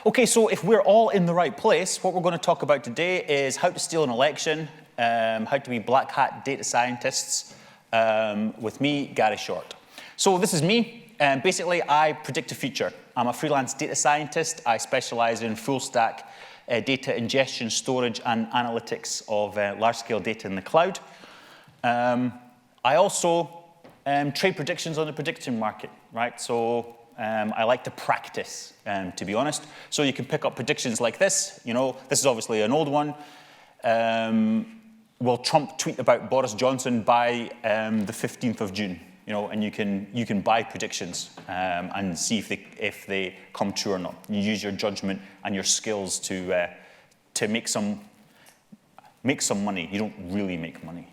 Okay, so if we're all in the right place, what we're going to talk about today is how to steal an election, how to be black hat data scientists, with me, Gary Short. So this is me. Basically, I predict the future. I'm a freelance data scientist. I specialize in full stack data ingestion, storage, and analytics of large-scale data in the cloud. I also trade predictions on the prediction market, right? So I like to practice, to be honest. So you can pick up predictions like this. You know, this is obviously an old one. Will Trump tweet about Boris Johnson by the 15th of June? You know, and you can buy predictions and see if they come true or not. You use your judgment and your skills to make some money. You don't really make money.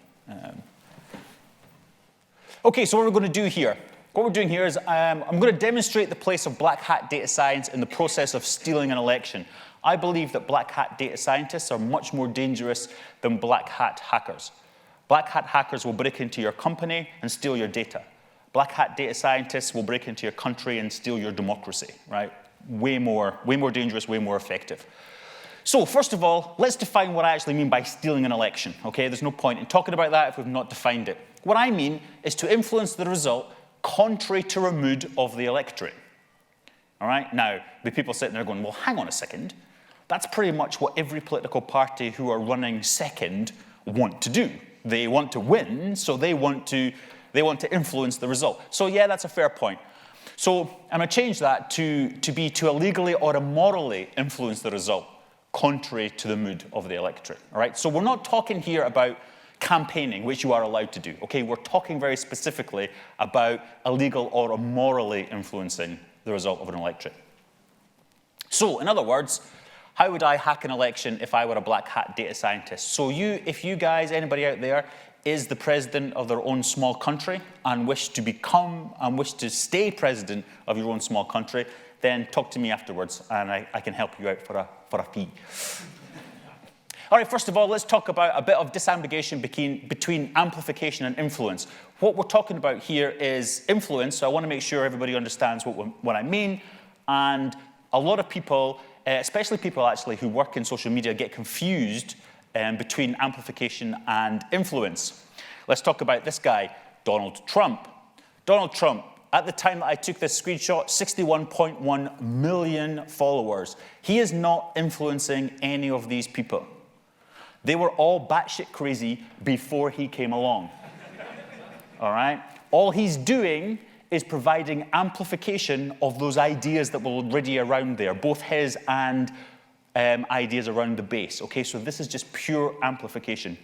Okay, so what we're going to do here. What we're doing here is I'm going to demonstrate the place of black hat data science in the process of stealing an election. I believe that black hat data scientists are much more dangerous than black hat hackers. Black hat hackers will break into your company and steal your data. Black hat data scientists will break into your country and steal your democracy, right? Way more dangerous, way more effective. So first of all, let's define what I actually mean by stealing an election, okay? There's no point in talking about that if we've not defined it. What I mean is to influence the result contrary to a mood of the electorate. All right? Now, the people sitting there going, well, hang on a second. That's pretty much what every political party who are running second want to do. They want to win, so they want to influence the result. So yeah, that's a fair point. So I'm going to change that to be to illegally or immorally influence the result contrary to the mood of the electorate. All right? So we're not talking here about campaigning, which you are allowed to do. Okay, we're talking very specifically about illegal or immorally influencing the result of an electorate. So, in other words, how would I hack an election if I were a black hat data scientist? So if you guys, anybody out there, is the president of their own small country and wish to stay president of your own small country, then talk to me afterwards and I can help you out for a fee. All right, first of all, let's talk about a bit of disambiguation between amplification and influence. What we're talking about here is influence, so I want to make sure everybody understands what I mean. And a lot of people, especially people actually who work in social media, get confused between amplification and influence. Let's talk about this guy, Donald Trump. Donald Trump, at the time that I took this screenshot, 61.1 million followers. He is not influencing any of these people. They were all batshit crazy before he came along. All right? All he's doing is providing amplification of those ideas that were already around there, both his and ideas around the base. Okay, so this is just pure amplification.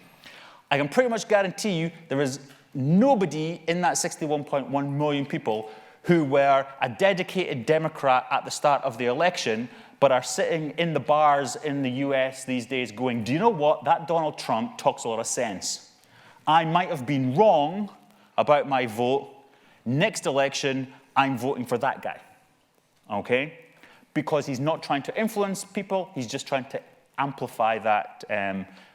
I can pretty much guarantee you there is nobody in that 61.1 million people who were a dedicated Democrat at the start of the election but are sitting in the bars in the US these days going, do you know what? That Donald Trump talks a lot of sense. I might have been wrong about my vote. Next election, I'm voting for that guy. Okay? Because he's not trying to influence people, he's just trying to amplify that,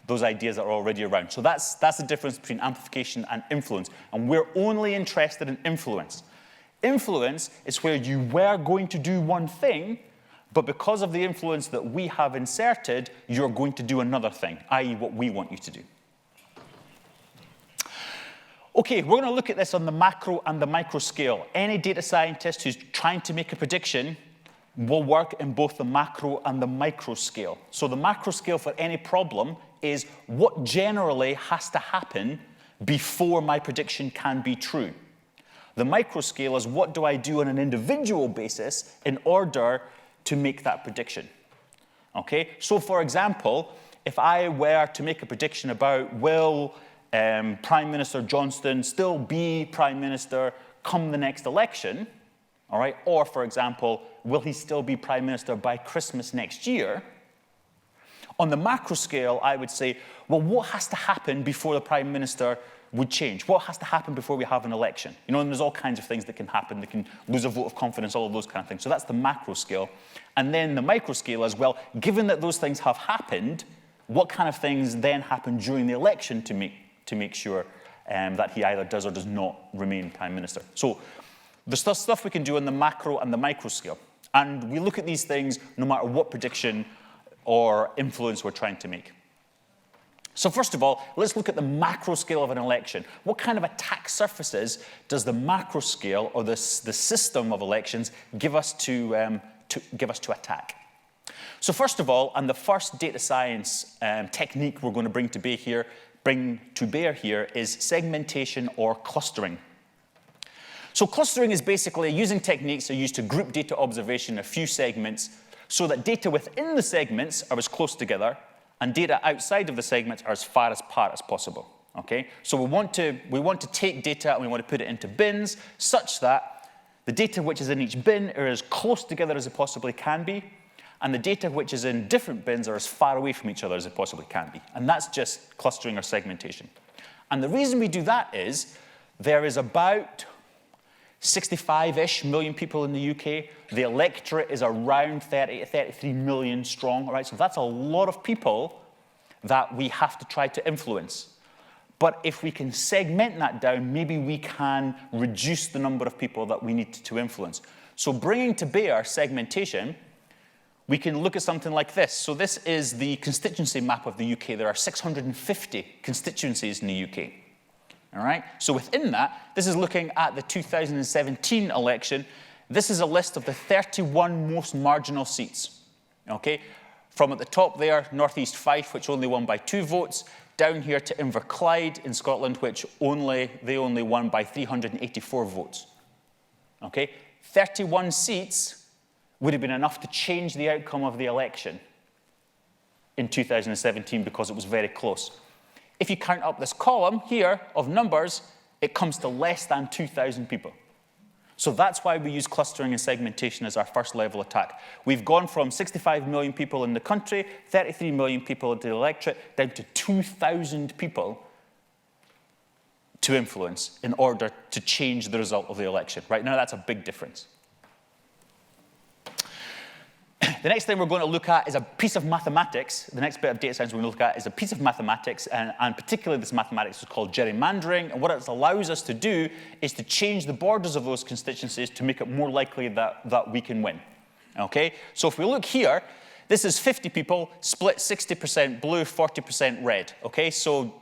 those ideas that are already around. So that's the difference between amplification and influence. And we're only interested in influence. Influence is where you were going to do one thing, but because of the influence that we have inserted, you're going to do another thing, i.e. what we want you to do. Okay, we're going to look at this on the macro and the micro scale. Any data scientist who's trying to make a prediction will work in both the macro and the micro scale. So the macro scale for any problem is what generally has to happen before my prediction can be true. The micro scale is what do I do on an individual basis in order to make that prediction. Okay, so for example, if I were to make a prediction about will Prime Minister Johnson still be Prime Minister come the next election, all right, or for example, will he still be Prime Minister by Christmas next year? On the macro scale, I would say, well, what has to happen before the Prime Minister would change? What has to happen before we have an election? You know, and there's all kinds of things that can happen. They can lose a vote of confidence, all of those kind of things. So that's the macro scale. And then the micro scale as well, given that those things have happened, what kind of things then happen during the election to make sure that he either does or does not remain Prime Minister? So there's stuff we can do on the macro and the micro scale. And we look at these things no matter what prediction or influence we're trying to make. So first of all, let's look at the macro scale of an election. What kind of attack surfaces does the macro scale or the system of elections give us to attack? So first of all, and the first data science technique we're going to bring to bear here is segmentation or clustering. So clustering is basically using techniques that are used to group data observation in a few segments so that data within the segments are as close together and data outside of the segments are as far apart as possible. Okay? So we want to take data and we want to put it into bins such that the data which is in each bin are as close together as it possibly can be, and the data which is in different bins are as far away from each other as it possibly can be. And that's just clustering or segmentation. And the reason we do that is there is about 65-ish million people in the UK. The electorate is around 30 to 33 million strong. All right? So that's a lot of people that we have to try to influence. But if we can segment that down, maybe we can reduce the number of people that we need to influence. So bringing to bear segmentation, we can look at something like this. So this is the constituency map of the UK. There are 650 constituencies in the UK. All right? So within that, this is looking at the 2017 election. This is a list of the 31 most marginal seats. Okay? From at the top there, North East Fife, which only won by 2 votes, down here to Inverclyde in Scotland, which they only won by 384 votes. Okay? 31 seats would have been enough to change the outcome of the election in 2017 because it was very close. If you count up this column here of numbers, it comes to less than 2,000 people. So that's why we use clustering and segmentation as our first level attack. We've gone from 65 million people in the country, 33 million people into the electorate, down to 2,000 people to influence in order to change the result of the election. Right now, that's a big difference. The next thing we're going to look at is a piece of mathematics. The next bit of data science we're going to look at is a piece of mathematics, and particularly this mathematics is called gerrymandering. And what it allows us to do is to change the borders of those constituencies to make it more likely that we can win. Okay? So if we look here, this is 50 people, split 60% blue, 40% red. Okay? So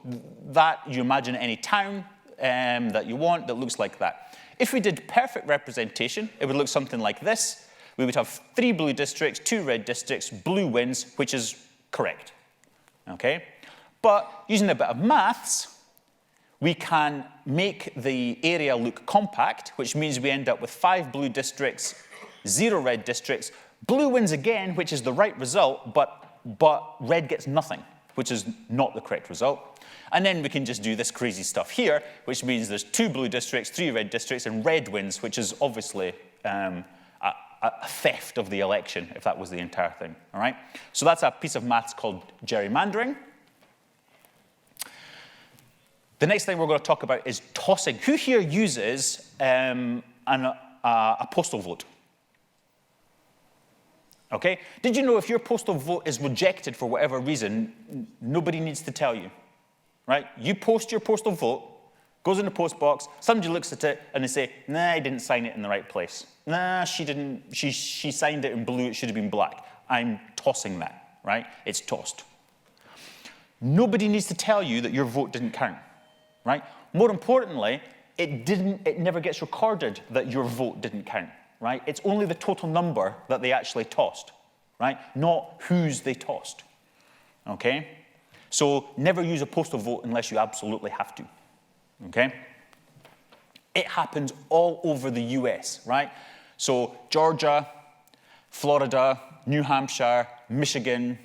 that, you imagine any town that you want that looks like that. If we did perfect representation, it would look something like this. We would have 3 blue districts, 2 red districts, blue wins, which is correct. Okay? But using a bit of maths, we can make the area look compact, which means we end up with 5 blue districts, 0 red districts, blue wins again, which is the right result, but red gets nothing, which is not the correct result. And then we can just do this crazy stuff here, which means there's 2 blue districts, 3 red districts, and red wins, which is obviously a theft of the election, if that was the entire thing. All right? So that's a piece of maths called gerrymandering. The next thing we're going to talk about is tossing. Who here uses a postal vote? Okay? Did you know if your postal vote is rejected for whatever reason, nobody needs to tell you? Right? You post your postal vote, goes in the post box, somebody looks at it and they say, nah, I didn't sign it in the right place. Nah, she didn't, she signed it in blue, it should have been black. I'm tossing that, right? It's tossed. Nobody needs to tell you that your vote didn't count, right? More importantly, it never gets recorded that your vote didn't count, right? It's only the total number that they actually tossed, right? Not whose they tossed, okay? So never use a postal vote unless you absolutely have to. Okay? It happens all over the US, right? So Georgia, Florida, New Hampshire, Michigan,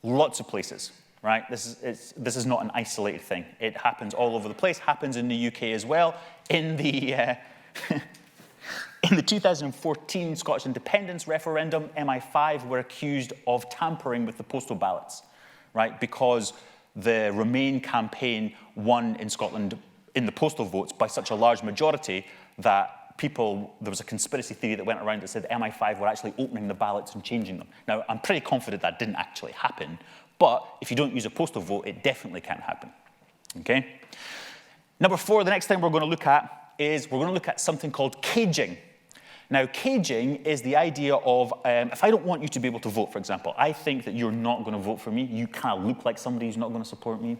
lots of places, right? This is not an isolated thing. It happens all over the place, happens in the UK as well. In the, in the 2014 Scottish independence referendum, MI5 were accused of tampering with the postal ballots, right? Because the Remain campaign won in Scotland in the postal votes by such a large majority that there was a conspiracy theory that went around that said MI5 were actually opening the ballots and changing them. Now, I'm pretty confident that didn't actually happen, but if you don't use a postal vote, it definitely can happen, okay? Number 4, the next thing we're going to look at is we're going to look at something called caging. Now, caging is the idea of, if I don't want you to be able to vote, for example, I think that you're not going to vote for me, you kind of look like somebody who's not going to support me.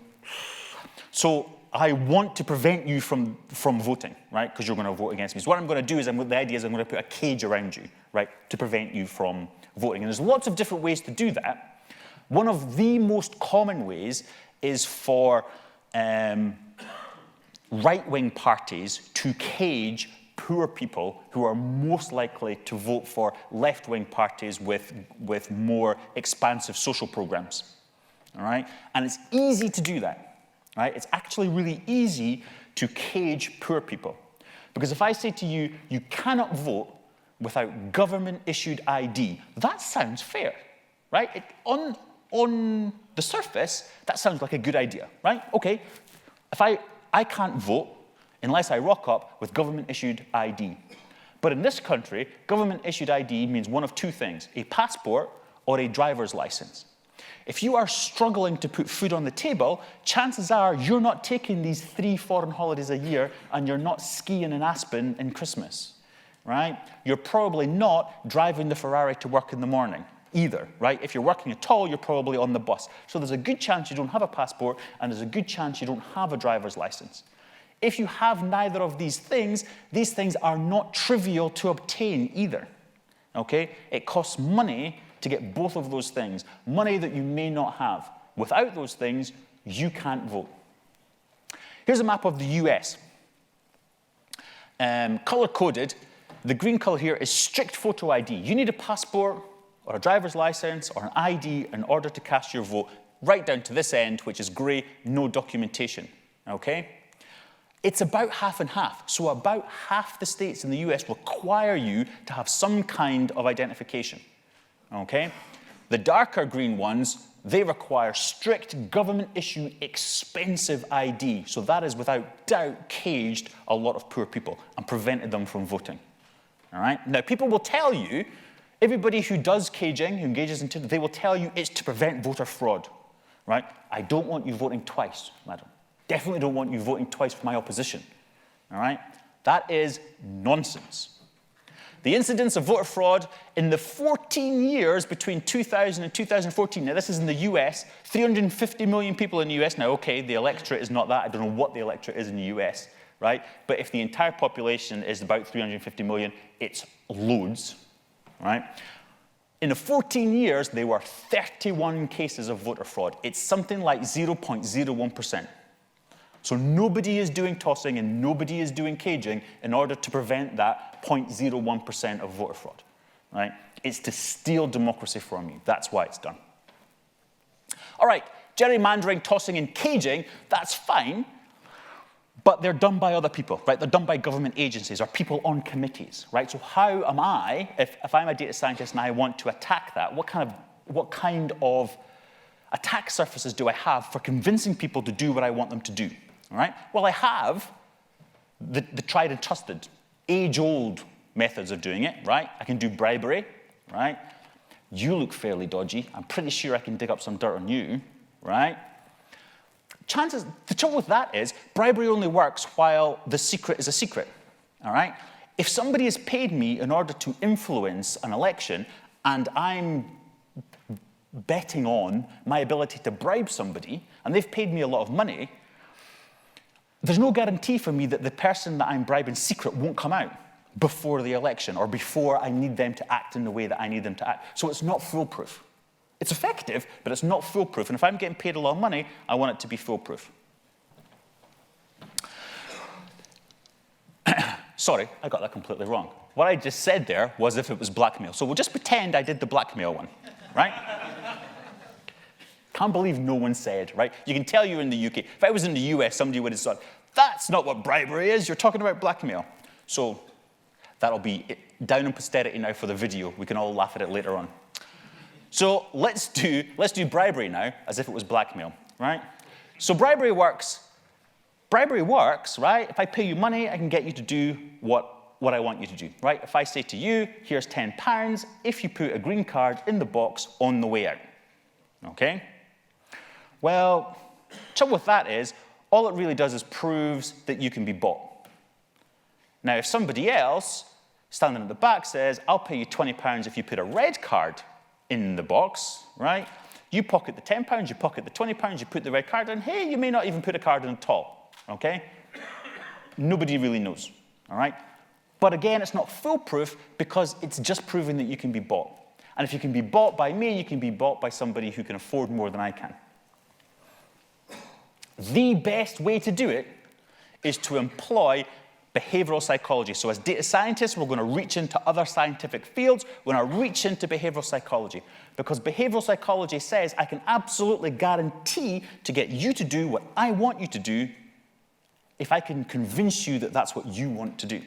So I want to prevent you from voting, right? Because you're going to vote against me. So what I'm going to do is, the idea is I'm going to put a cage around you, right? To prevent you from voting. And there's lots of different ways to do that. One of the most common ways is for right-wing parties to cage poor people who are most likely to vote for left-wing parties with more expansive social programs, all right? And it's easy to do that, right? It's actually really easy to cage poor people. Because if I say to you, you cannot vote without government-issued ID, that sounds fair, right? On the surface, that sounds like a good idea, right? Okay, if I can't vote unless I rock up with government-issued ID. But in this country, government-issued ID means one of two things, a passport or a driver's license. If you are struggling to put food on the table, chances are you're not taking these 3 foreign holidays a year and you're not skiing in Aspen in Christmas, right? You're probably not driving the Ferrari to work in the morning either, right? If you're working at all, you're probably on the bus. So there's a good chance you don't have a passport and there's a good chance you don't have a driver's license. If you have neither of these things are not trivial to obtain either, okay? It costs money to get both of those things, money that you may not have. Without those things, you can't vote. Here's a map of the US. Color-coded, the green color here is strict photo ID. You need a passport or a driver's license or an ID in order to cast your vote, right down to this end, which is gray, no documentation, okay? It's about half and half. So about half the states in the US require you to have some kind of identification, okay? The darker green ones, they require strict government-issued expensive ID. So that has without doubt caged a lot of poor people and prevented them from voting, all right? Now, people will tell you, everybody who does caging, who engages in it, they will tell you it's to prevent voter fraud, right? I don't want you voting twice, madam. Definitely don't want you voting twice for my opposition, all right? That is nonsense. The incidence of voter fraud in the 14 years between 2000 and 2014, now this is in the US, 350 million people in the US. Now, okay, the electorate is not that. I don't know what the electorate is in the US, right? But if the entire population is about 350 million, it's loads, right? In the 14 years, there were 31 cases of voter fraud. It's something like 0.01%. So nobody is doing tossing and nobody is doing caging in order to prevent that 0.01% of voter fraud, right? It's to steal democracy from you. That's why it's done. All right, gerrymandering, tossing, and caging, that's fine, but they're done by other people, right? They're done by government agencies or people on committees, right? So how am I, if I'm a data scientist and I want to attack that, what kind of attack surfaces do I have for convincing people to do what I want them to do? All right? Well, I have the tried and trusted, age-old methods of doing it, right? I can do bribery, right? You look fairly dodgy. I'm pretty sure I can dig up some dirt on you, right? The trouble with that is bribery only works while the secret is a secret, all right? If somebody has paid me in order to influence an election and I'm betting on my ability to bribe somebody and they've paid me a lot of money, there's no guarantee for me that the person that I'm bribing secret won't come out before the election or before I need them to act in the way that I need them to act. So it's not foolproof. It's effective, but it's not foolproof. And if I'm getting paid a lot of money, I want it to be foolproof. Sorry, I got that completely wrong. What I just said there was if it was blackmail. So we'll just pretend I did the blackmail one, right? Can't believe no one said, right? You can tell you're in the UK. If I was in the US, somebody would have said, that's not what bribery is. You're talking about blackmail. So that'll be it. Down in posterity now for the video. We can all laugh at it later on. So let's do bribery now as if it was blackmail, right? So bribery works. Bribery works, right? If I pay you money, I can get you to do what I want you to do, right? If I say to you, here's £10 if you put a green card in the box on the way out, okay? Well, the trouble with that is, all it really does is proves that you can be bought. Now, if somebody else standing at the back says, I'll pay you £20 if you put a red card in the box, right? You pocket the £10, you pocket the £20, you put the red card in. Hey, you may not even put a card in at all, okay? Nobody really knows, all right? But again, it's not foolproof because it's just proving that you can be bought. And if you can be bought by me, you can be bought by somebody who can afford more than I can. The best way to do it is to employ behavioral psychology. So as data scientists, we're going to reach into other scientific fields. We're going to reach into behavioral psychology. Because behavioral psychology says I can absolutely guarantee to get you to do what I want you to do if I can convince you that that's what you want to do.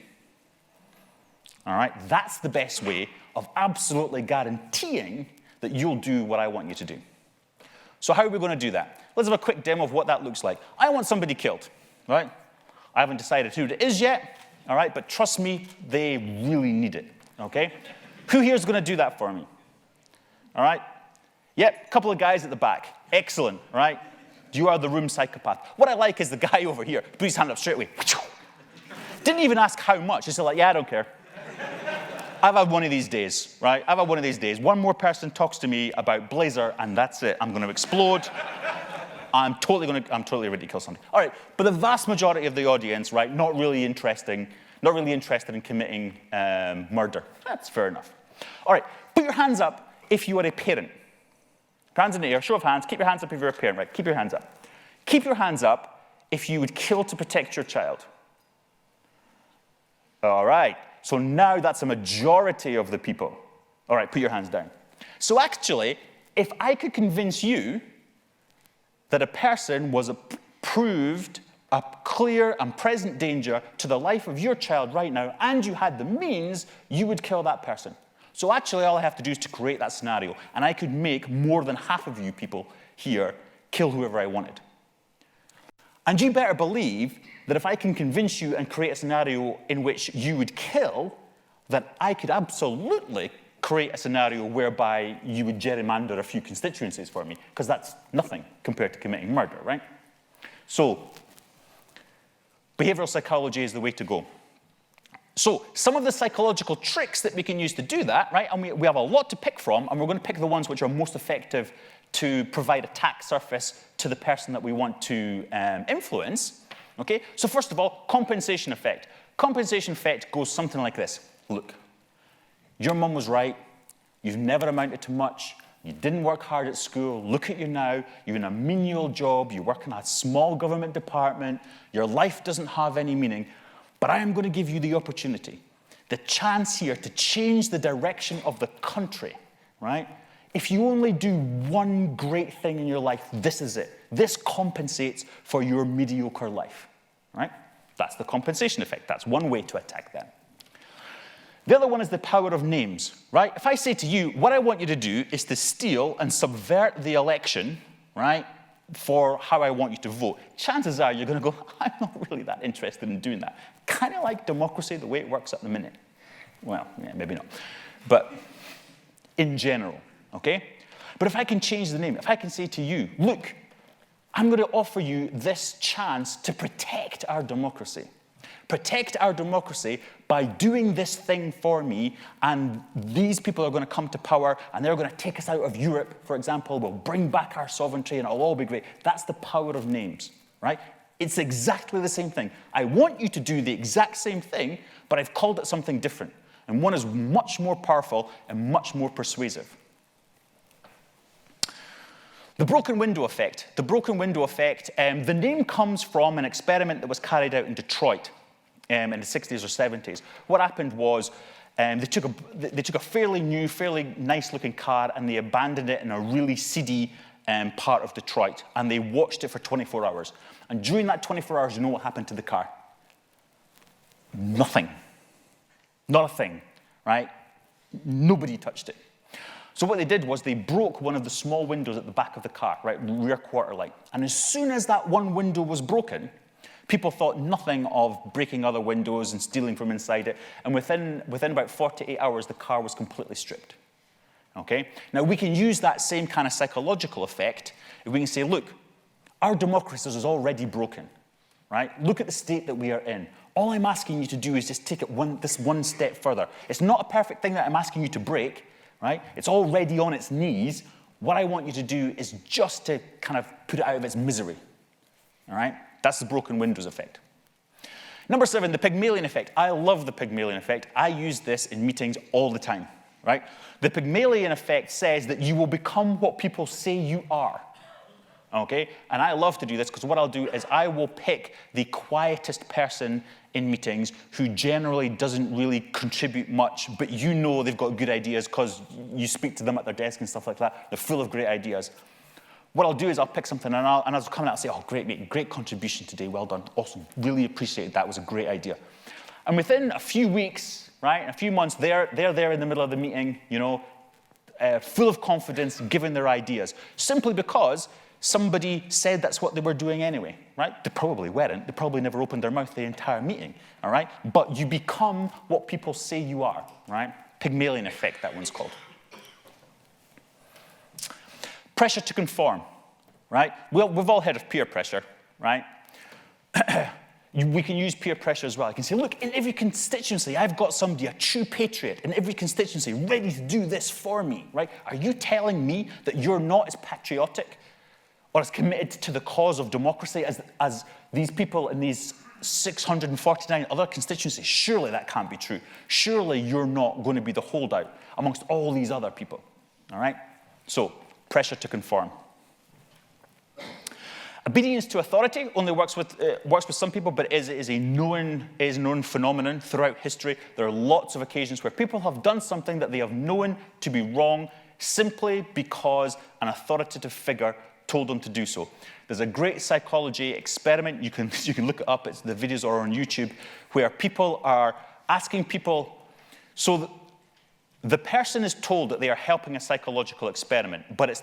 All right? That's the best way of absolutely guaranteeing that you'll do what I want you to do. So how are we going to do that? Let's have a quick demo of what that looks like. I want somebody killed, right? I haven't decided who it is yet, all right? But trust me, they really need it, okay? Who here is going to do that for me? All right? Yep, a couple of guys at the back. Excellent, all right? You are the room psychopath. What I like is the guy over here. Put his hand up straight away. Didn't even ask how much. He's like, yeah, I don't care. I've had one of these days, right? I've had one of these days. One more person talks to me about Blazor, and that's it. I'm going to explode. I'm totally ready to kill somebody. All right, but the vast majority of the audience, right, not really interested in committing murder. That's fair enough. All right, put your hands up if you are a parent. Hands in the air, show of hands. Keep your hands up if you're a parent, right? Keep your hands up. Keep your hands up if you would kill to protect your child. All right, so now that's a majority of the people. All right, put your hands down. So actually, if I could convince you that a person was proved a clear and present danger to the life of your child right now, and you had the means, you would kill that person. So actually, all I have to do is to create that scenario, and I could make more than half of you people here kill whoever I wanted. And you better believe that if I can convince you and create a scenario in which you would kill, that I could absolutely create a scenario whereby you would gerrymander a few constituencies for me, because that's nothing compared to committing murder, right? So, behavioral psychology is the way to go. So, some of the psychological tricks that we can use to do that, right, and we have a lot to pick from, and we're going to pick the ones which are most effective to provide attack surface to the person that we want to influence, okay? So first of all, compensation effect. Compensation effect goes something like this. Look, your mum was right. You've never amounted to much. You didn't work hard at school. Look at you now. You're in a menial job. You work in a small government department. Your life doesn't have any meaning. But I am going to give you the opportunity, the chance here to change the direction of the country, right? If you only do one great thing in your life, this is it. This compensates for your mediocre life, right? That's the compensation effect. That's one way to attack that. The other one is the power of names, right? If I say to you, what I want you to do is to steal and subvert the election, right, for how I want you to vote, chances are you're going to go, I'm not really that interested in doing that. Kind of like democracy, the way it works at the minute. Well, yeah, maybe not. But in general, okay? But if I can change the name, if I can say to you, look, I'm going to offer you this chance to protect our democracy. Protect our democracy by doing this thing for me, and these people are going to come to power, and they're going to take us out of Europe, for example. We'll bring back our sovereignty, and it'll all be great. That's the power of names, right? It's exactly the same thing. I want you to do the exact same thing, but I've called it something different. And one is much more powerful and much more persuasive. The broken window effect. The broken window effect, the name comes from an experiment that was carried out in Detroit in the 60s or 70s. What happened was they took a fairly new, fairly nice-looking car, and they abandoned it in a really seedy part of Detroit, and they watched it for 24 hours. And during that 24 hours, you know what happened to the car? Nothing. Not a thing, right? Nobody touched it. So what they did was they broke one of the small windows at the back of the car, right, rear quarter light. And as soon as that one window was broken, people thought nothing of breaking other windows and stealing from inside it. And within about 48 hours, the car was completely stripped. Okay? Now, we can use that same kind of psychological effect. And we can say, look, our democracy is already broken, right? Look at the state that we are in. All I'm asking you to do is just take it this one step further. It's not a perfect thing that I'm asking you to break, right? It's already on its knees. What I want you to do is just to kind of put it out of its misery, all right? That's the broken windows effect. Number 7, the Pygmalion Effect. I love the Pygmalion Effect. I use this in meetings all the time, right? The Pygmalion Effect says that you will become what people say you are. Okay? And I love to do this because what I'll do is I will pick the quietest person in meetings who generally doesn't really contribute much, but you know they've got good ideas because you speak to them at their desk and stuff like that. They're full of great ideas. What I'll do is I'll pick something and I'll come out and say, oh, great, mate, great contribution today, well done, awesome, really appreciate that, was a great idea. And within a few weeks, right, a few months, they're there in the middle of the meeting, you know, full of confidence, giving their ideas, simply because somebody said that's what they were doing anyway, right? They probably weren't. They probably never opened their mouth the entire meeting, all right? But you become what people say you are, right? Pygmalion Effect, that one's called. Pressure to conform, right? Well, we've all heard of peer pressure, right? We can use peer pressure as well. You can say, look, in every constituency, I've got somebody, a true patriot, in every constituency, ready to do this for me, right? Are you telling me that you're not as patriotic or as committed to the cause of democracy as these people in these 649 other constituencies? Surely that can't be true. Surely you're not going to be the holdout amongst all these other people, all right? So, pressure to conform. Obedience to authority only works with some people, but it is a known phenomenon throughout history. There are lots of occasions where people have done something that they have known to be wrong simply because an authoritative figure told them to do so. There's a great psychology experiment. You can look it up. The videos are on YouTube, where people are asking people. So the person is told that they are helping a psychological experiment, but it's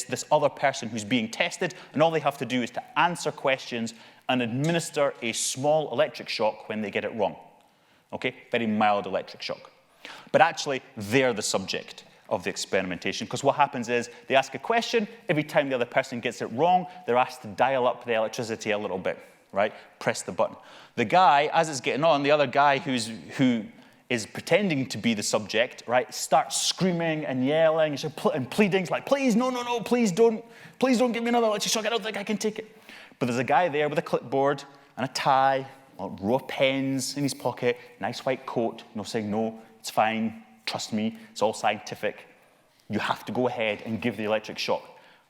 this other person who's being tested, and all they have to do is to answer questions and administer a small electric shock when they get it wrong. Okay? Very mild electric shock. But actually, they're the subject of the experimentation, because what happens is they ask a question. Every time the other person gets it wrong, they're asked to dial up the electricity a little bit, right? Press the button. The guy, as it's getting on, the other guy who is pretending to be the subject, right, starts screaming and yelling and pleading, like, please, no, please don't give me another electric shock, I don't think I can take it. But there's a guy there with a clipboard and a tie, a row of pens in his pocket, nice white coat, saying, no, it's fine, trust me, it's all scientific. You have to go ahead and give the electric shock.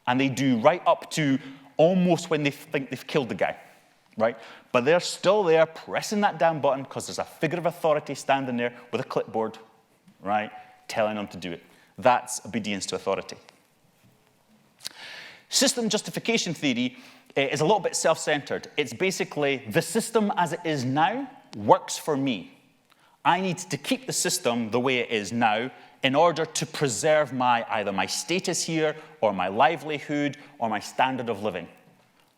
And they do right up to almost when they think they've killed the guy, right? But they're still there pressing that damn button because there's a figure of authority standing there with a clipboard, right, telling them to do it. That's obedience to authority. System justification theory is a little bit self-centered. It's basically the system as it is now works for me. I need to keep the system the way it is now in order to preserve either my status here or my livelihood or my standard of living.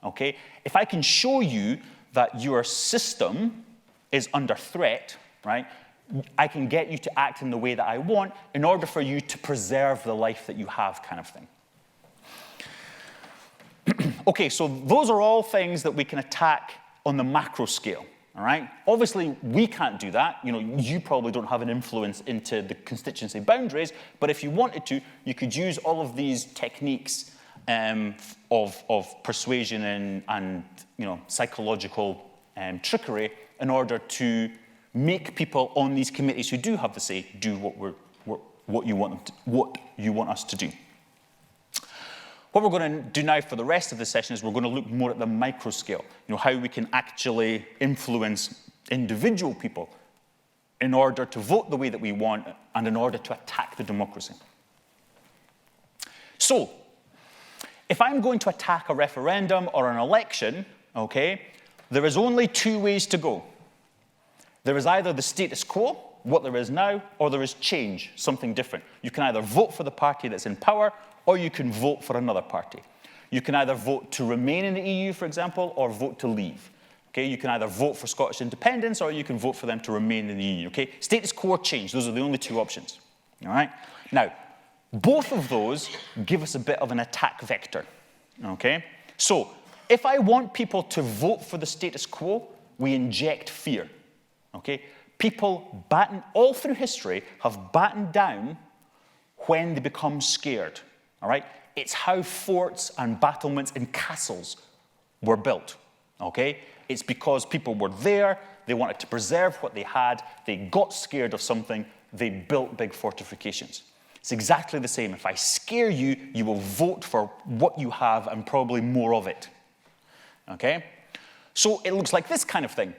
Okay? If I can show you that your system is under threat, right, I can get you to act in the way that I want in order for you to preserve the life that you have, kind of thing. Okay, so those are all things that we can attack on the macro scale, all right? Obviously, we can't do that. You probably don't have an influence into the constituency boundaries, but if you wanted to, you could use all of these techniques of persuasion and psychological trickery in order to make people on these committees who do have the say do what you want us to do. What we're going to do now for the rest of the session is we're going to look more at the micro scale, how we can actually influence individual people in order to vote the way that we want and in order to attack the democracy. So, if I'm going to attack a referendum or an election, okay, there is only two ways to go. There is either the status quo, what there is now, or there is change, something different. You can either vote for the party that's in power, or you can vote for another party. You can either vote to remain in the EU, for example, or vote to leave. Okay, you can either vote for Scottish independence, or you can vote for them to remain in the EU. Okay, status quo or change, those are the only two options. All right? Now, both of those give us a bit of an attack vector. Okay? So, if I want people to vote for the status quo, we inject fear, okay? People all through history have battened down when they become scared, all right? It's how forts and battlements and castles were built, okay? It's because people were there, they wanted to preserve what they had, they got scared of something, they built big fortifications. It's exactly the same. If I scare you, you will vote for what you have and probably more of it, okay? So it looks like this kind of thing.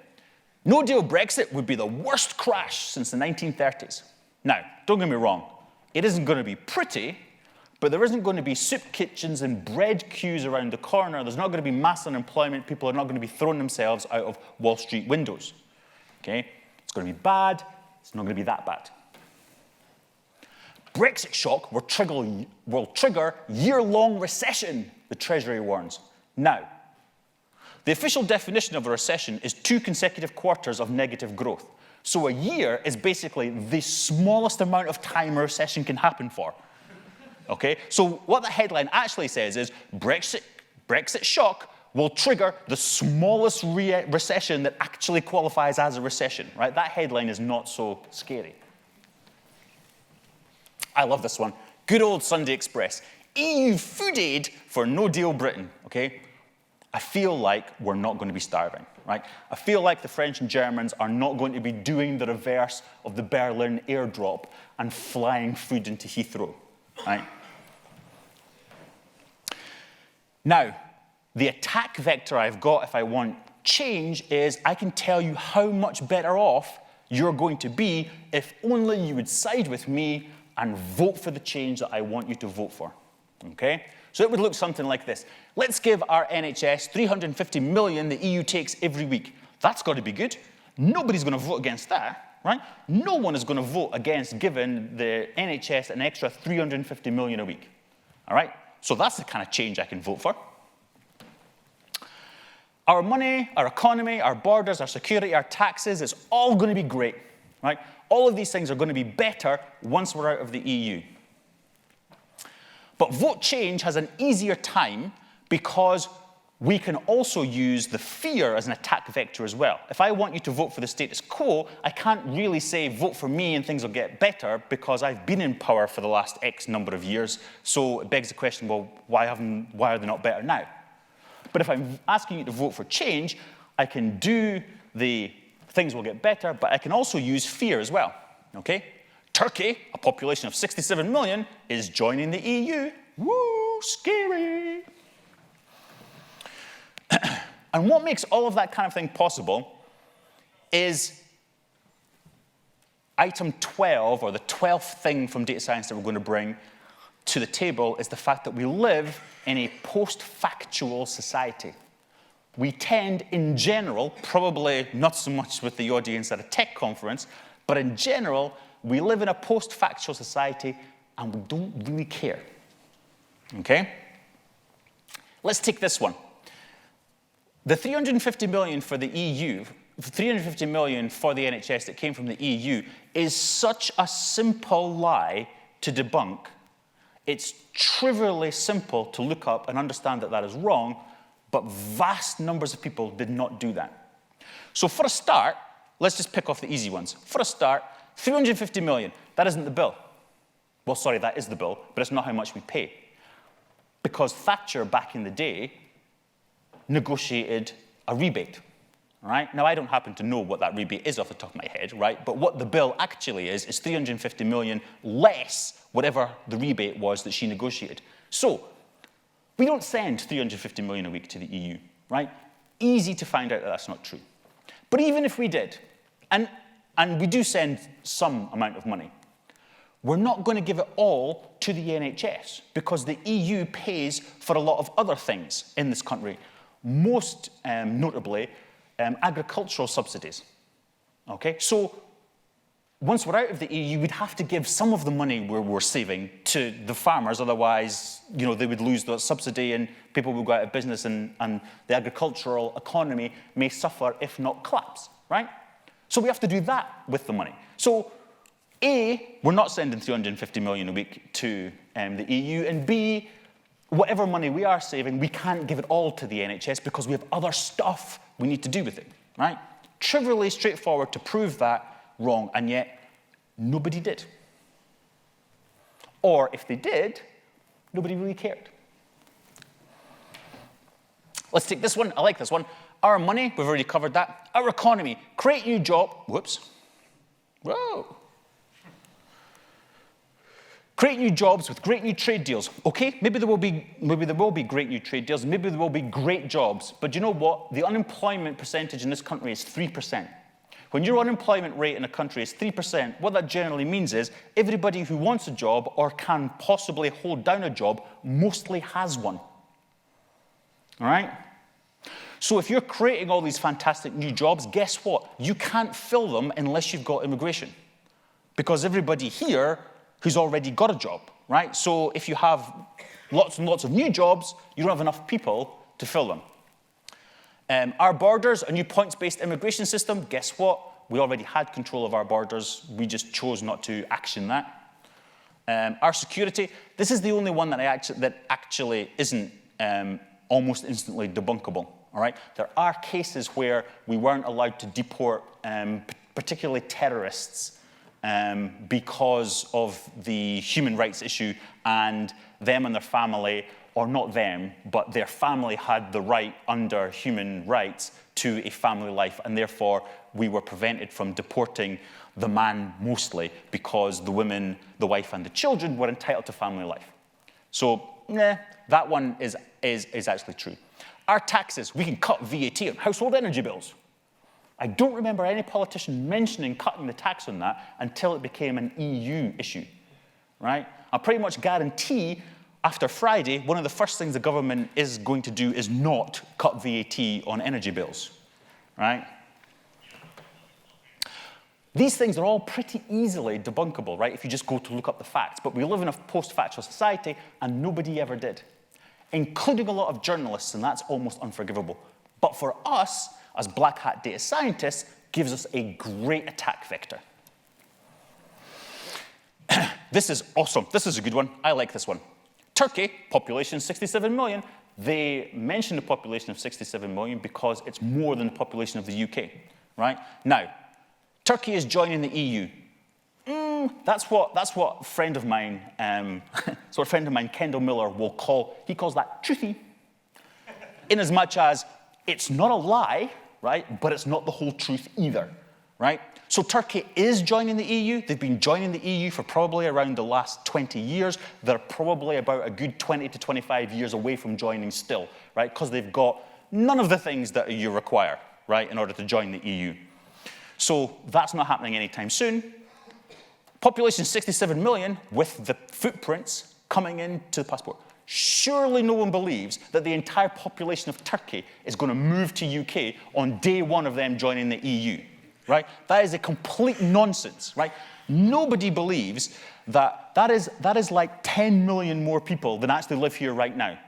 No-deal Brexit would be the worst crash since the 1930s. Now, don't get me wrong, it isn't going to be pretty, but there isn't going to be soup kitchens and bread queues around the corner. There's not going to be mass unemployment. People are not going to be throwing themselves out of Wall Street windows. Okay? It's going to be bad. It's not going to be that bad. Brexit shock will trigger year-long recession, the Treasury warns. Now, the official definition of a recession is 2 consecutive quarters of negative growth. So a year is basically the smallest amount of time a recession can happen for. Okay? So what the headline actually says is Brexit shock will trigger the smallest recession that actually qualifies as a recession, right? That headline is not so scary. I love this one. Good old Sunday Express. EU food aid for no-deal Britain, okay? I feel like we're not going to be starving, right? I feel like the French and Germans are not going to be doing the reverse of the Berlin airdrop and flying food into Heathrow, right? Now, the attack vector I've got if I want change is I can tell you how much better off you're going to be if only you would side with me and vote for the change that I want you to vote for, okay? So it would look something like this. Let's give our NHS 350 million the EU takes every week. That's got to be good. Nobody's going to vote against that, right? No one is going to vote against giving the NHS an extra 350 million a week, all right? So that's the kind of change I can vote for. Our money, our economy, our borders, our security, our taxes, it's all going to be great, right? All of these things are going to be better once we're out of the EU. But vote change has an easier time because we can also use the fear as an attack vector as well. If I want you to vote for the status quo, I can't really say vote for me and things will get better because I've been in power for the last X number of years. So it begs the question, well, why are they not better now? But if I'm asking you to vote for change, I can do the things will get better, but I can also use fear as well, okay? Turkey, a population of 67 million, is joining the EU. Woo, scary. And what makes all of that kind of thing possible is item 12, or the 12th thing from data science that we're going to bring to the table, is the fact that we live in a post-factual society. We tend, in general, probably not so much with the audience at a tech conference, but in general, we live in a post-factual society and we don't really care, okay? Let's take this one. The 350 million for the EU, 350 million for the NHS that came from the EU is such a simple lie to debunk. It's trivially simple to look up and understand that that is wrong, but vast numbers of people did not do that. So for a start, let's just pick off the easy ones. For a start, 350 million, that isn't the bill. Well, sorry, that is the bill, but it's not how much we pay. Because Thatcher, back in the day, negotiated a rebate, right? Now, I don't happen to know what that rebate is off the top of my head, right? But what the bill actually is 350 million less whatever the rebate was that she negotiated. So, we don't send 350 million a week to the EU, right? Easy to find out that that's not true. But even if we did, and we do send some amount of money, we're not going to give it all to the NHS because the EU pays for a lot of other things in this country, most notably agricultural subsidies. Okay? So once we're out of the EU, we'd have to give some of the money we're saving to the farmers, otherwise, you know, they would lose the subsidy and people would go out of business and the agricultural economy may suffer, if not collapse, right? So we have to do that with the money. So A, we're not sending 350 million a week to the EU, and B, whatever money we are saving, we can't give it all to the NHS because we have other stuff we need to do with it, right? trivially straightforward to prove that wrong, and yet nobody did. Or if they did, nobody really cared. Let's take this one. I like this one. Our money, we've already covered that. Our economy, create new job. Whoops. Whoa. Create new jobs with great new trade deals. Okay, maybe there will be great new trade deals. Maybe there will be great jobs. But you know what? The unemployment percentage in this country is 3%. When your unemployment rate in a country is 3%, what that generally means is everybody who wants a job or can possibly hold down a job mostly has one. All right? So if you're creating all these fantastic new jobs, guess what? You can't fill them unless you've got immigration. Because everybody here who's already got a job, right? So if you have lots and lots of new jobs, you don't have enough people to fill them. Our borders, a new points-based immigration system, guess what? We already had control of our borders. We just chose not to action that. Our security, this is the only one that actually isn't almost instantly debunkable, all right? There are cases where we weren't allowed to deport particularly terrorists because of the human rights issue, and them and their family, or not them, but their family had the right under human rights to a family life, and therefore we were prevented from deporting the man mostly because the women, the wife, and the children were entitled to family life. So, that one is actually true. Our taxes, we can cut VAT on household energy bills. I don't remember any politician mentioning cutting the tax on that until it became an EU issue, right? I pretty much guarantee after Friday, one of the first things the government is going to do is not cut VAT on energy bills, right? These things are all pretty easily debunkable, right, if you just go to look up the facts. But we live in a post-factual society, and nobody ever did, including a lot of journalists, and that's almost unforgivable. But for us, as black hat data scientists, gives us a great attack vector. This is awesome. This is a good one. I like this one. Turkey, population 67 million. They mention the population of 67 million because it's more than the population of the UK, right? Now, Turkey is joining the EU. That's what a friend of mine, Kendall Miller, will call, he calls that truthy. In as much as it's not a lie, right, but it's not the whole truth either, right? So Turkey is joining the EU. They've been joining the EU for probably around the last 20 years. They're probably about a good 20 to 25 years away from joining still, right, because they've got none of the things that you require, right, in order to join the EU. So that's not happening anytime soon. Population 67 million with the footprints coming into the passport. Surely no one believes that the entire population of Turkey is going to move to UK on day one of them joining the EU, right? That is a complete nonsense, right? Nobody believes that that is like 10 million more people than actually live here right now,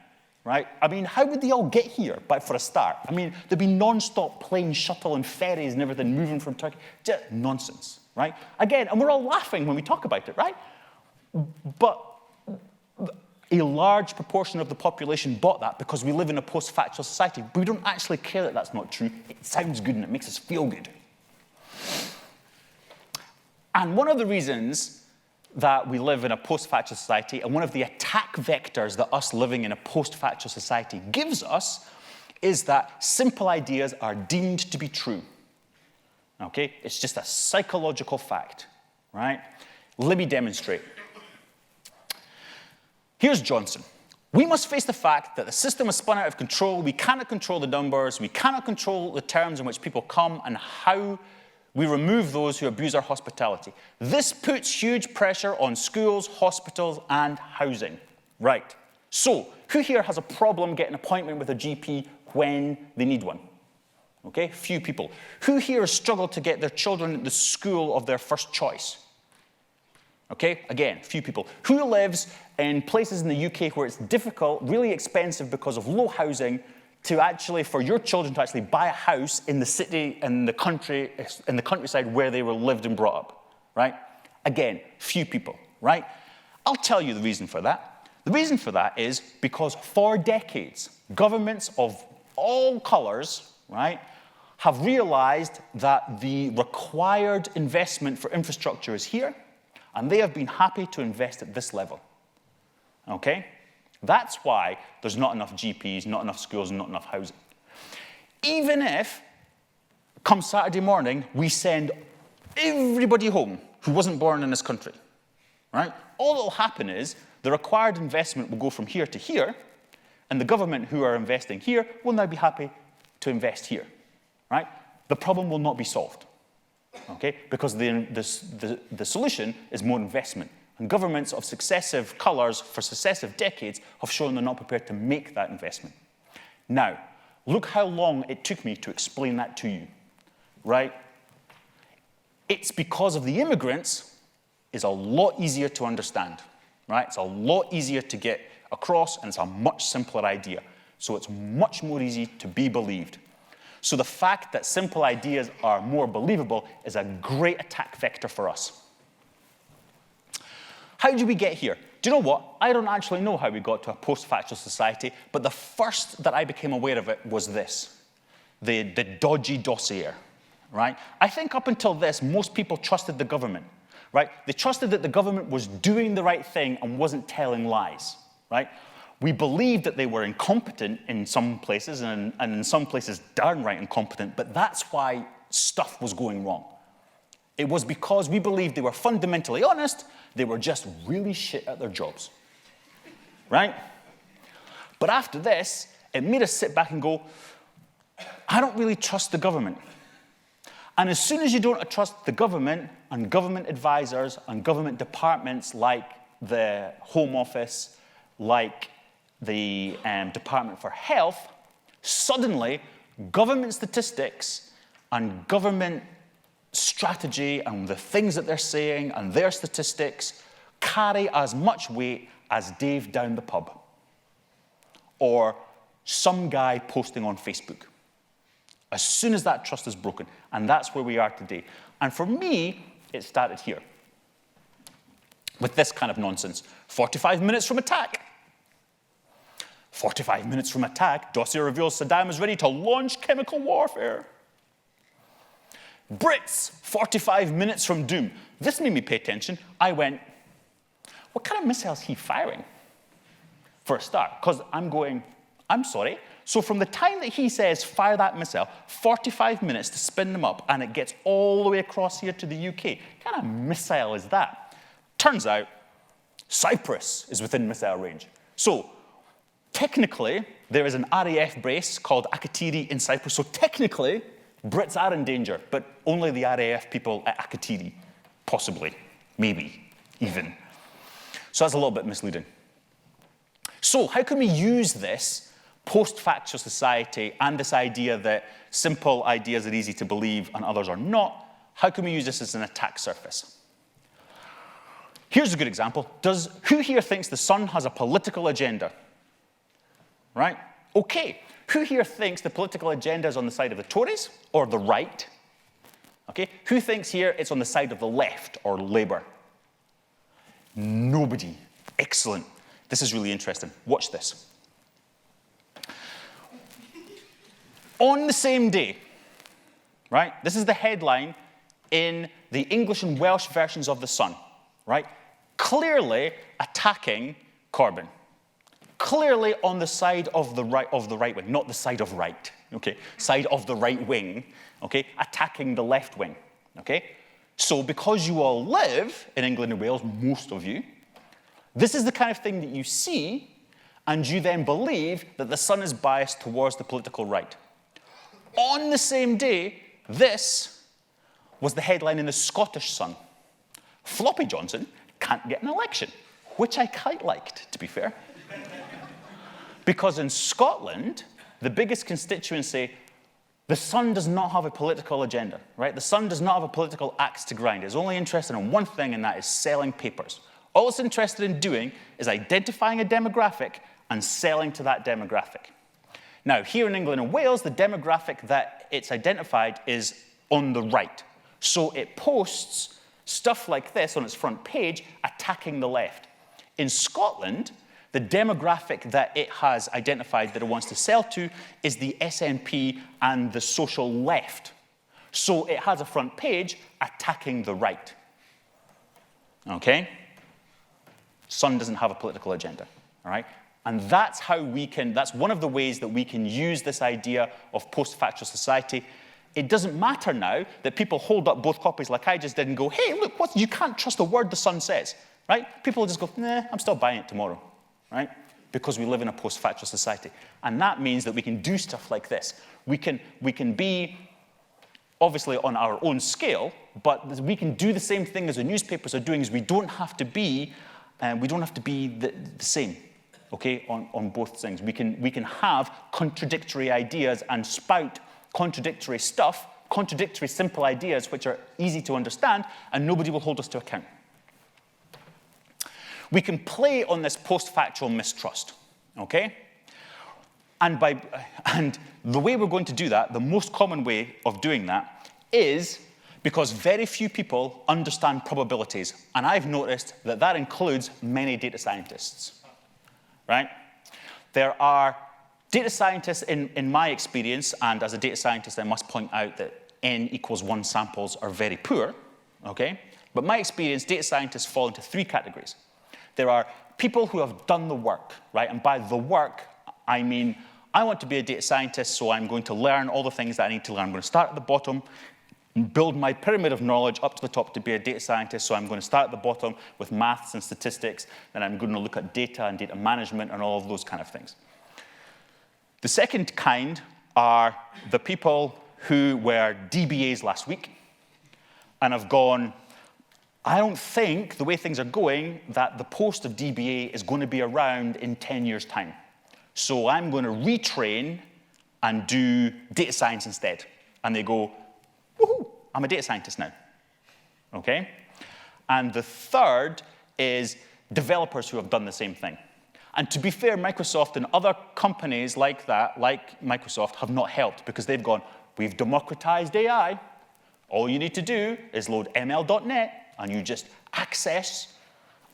right? I mean, how would they all get here, but for a start? I mean, there'd be non-stop planes, shuttle, and ferries and everything moving from Turkey. Just nonsense, right? Again, and we're all laughing when we talk about it, right? But a large proportion of the population bought that because we live in a post-factual society. But we don't actually care that that's not true. It sounds good and it makes us feel good. And one of the reasons that we live in a post-factual society, and one of the attack vectors that us living in a post-factual society gives us, is that simple ideas are deemed to be true. Okay? It's just a psychological fact, right? Let me demonstrate. Here's Johnson. We must face the fact that the system has spun out of control. We cannot control the numbers. We cannot control the terms in which people come and how we remove those who abuse our hospitality. This puts huge pressure on schools, hospitals, and housing. Right. So, who here has a problem getting an appointment with a GP when they need one? Okay, few people. Who here has struggled to get their children at the school of their first choice? Okay, again, few people. Who lives in places in the UK where it's difficult, really expensive because of low housing, to actually, for your children to actually buy a house in the city and the country, in the countryside where they were lived and brought up, right? Again, few people, right? I'll tell you the reason for that. The reason for that is because for decades, governments of all colours, right, have realized that the required investment for infrastructure is here, and they have been happy to invest at this level. Okay? That's why there's not enough GPs, not enough schools, and not enough housing. Even if, come Saturday morning, we send everybody home who wasn't born in this country, right? All that will happen is the required investment will go from here to here, and the government who are investing here will now be happy to invest here, right? The problem will not be solved, okay? Because the solution is more investment. And governments of successive colours for successive decades have shown they're not prepared to make that investment. Now, look how long it took me to explain that to you, right? It's because of the immigrants is a lot easier to understand, right? It's a lot easier to get across, and it's a much simpler idea. So it's much more easy to be believed. So the fact that simple ideas are more believable is a great attack vector for us. How did we get here? Do you know what? I don't actually know how we got to a post-factual society, but the first that I became aware of it was this, the dodgy dossier, right? I think up until this, most people trusted the government, right? They trusted that the government was doing the right thing and wasn't telling lies, right? We believed that they were incompetent in some places, and in some places downright incompetent, but that's why stuff was going wrong. It was because we believed they were fundamentally honest, they were just really shit at their jobs, right? But after this, it made us sit back and go, I don't really trust the government. And as soon as you don't trust the government and government advisors and government departments like the Home Office, like the Department for Health, suddenly government statistics and government strategy and the things that they're saying and their statistics carry as much weight as Dave down the pub or some guy posting on Facebook. As soon as that trust is broken, and that's where we are today. And for me, it started here with this kind of nonsense. 45 minutes from attack. 45 minutes from attack, dossier reveals Saddam is ready to launch chemical warfare. Brits, 45 minutes from doom. This made me pay attention. I went, what kind of missile is he firing? For a start, because I'm going, I'm sorry. So from the time that he says, fire that missile, 45 minutes to spin them up, and it gets all the way across here to the UK. What kind of missile is that? Turns out, Cyprus is within missile range. So technically, there is an RAF base called Akrotiri in Cyprus. So technically, Brits are in danger, but only the RAF people at Akrotiri, possibly, maybe, even. So that's a little bit misleading. So how can we use this post-factual society and this idea that simple ideas are easy to believe and others are not? How can we use this as an attack surface? Here's a good example. Who here thinks the Sun has a political agenda? Right? Okay. Who here thinks the political agenda is on the side of the Tories or the right? Okay. Who thinks here it's on the side of the left or Labour? Nobody. Excellent. This is really interesting. Watch this. On the same day, right? This is the headline in the English and Welsh versions of The Sun, right? Clearly attacking Corbyn. Clearly on the side of the right wing, not the side of right, okay? Side of the right wing, okay? Attacking the left wing, okay? So because you all live in England and Wales, most of you, this is the kind of thing that you see, and you then believe that the Sun is biased towards the political right. On the same day, this was the headline in the Scottish Sun. Floppy Johnson can't get an election, which I quite liked, to be fair. Because in Scotland, the biggest constituency, the Sun does not have a political agenda, right? The Sun does not have a political axe to grind. It's only interested in one thing, and that is selling papers. All it's interested in doing is identifying a demographic and selling to that demographic. Now, here in England and Wales, the demographic that it's identified is on the right. So it posts stuff like this on its front page, attacking the left. In Scotland, The demographic that it has identified that it wants to sell to is the SNP and the social left. So it has a front page attacking the right. Okay? Sun doesn't have a political agenda, all right? And that's how we can, that's one of the ways that we can use this idea of post-factual society. It doesn't matter now that people hold up both copies like I just did and go, hey, look, you can't trust a word the Sun says, right? People just go, nah, I'm still buying it tomorrow, right? Because we live in a post-factual society. And that means that we can do stuff like this. We can be, obviously on our own scale, but we can do the same thing as the newspapers are doing, is we don't have to be the same. Okay, on both things. We can have contradictory ideas and spout contradictory stuff, contradictory simple ideas which are easy to understand, and nobody will hold us to account. We can play on this post-factual mistrust, okay? And the way we're going to do that, the most common way of doing that, is because very few people understand probabilities. And I've noticed that that includes many data scientists. Right? There are data scientists in my experience, and as a data scientist, I must point out that n equals 1 samples are very poor, okay? But my experience, data scientists fall into 3 categories. There are people who have done the work, right? And by the work, I mean, I want to be a data scientist, so I'm going to learn all the things that I need to learn. I'm going to start at the bottom, build my pyramid of knowledge up to the top to be a data scientist. So I'm going to start at the bottom with maths and statistics, then I'm going to look at data and data management and all of those kind of things. The second kind are the people who were DBAs last week and have gone, I don't think, the way things are going, that the post of DBA is going to be around in 10 years' time. So I'm going to retrain and do data science instead. And they go, woohoo, I'm a data scientist now, okay? And the third is developers who have done the same thing. And to be fair, Microsoft and other companies like that, like Microsoft, have not helped because they've gone, we've democratized AI. All you need to do is load ML.NET and you just access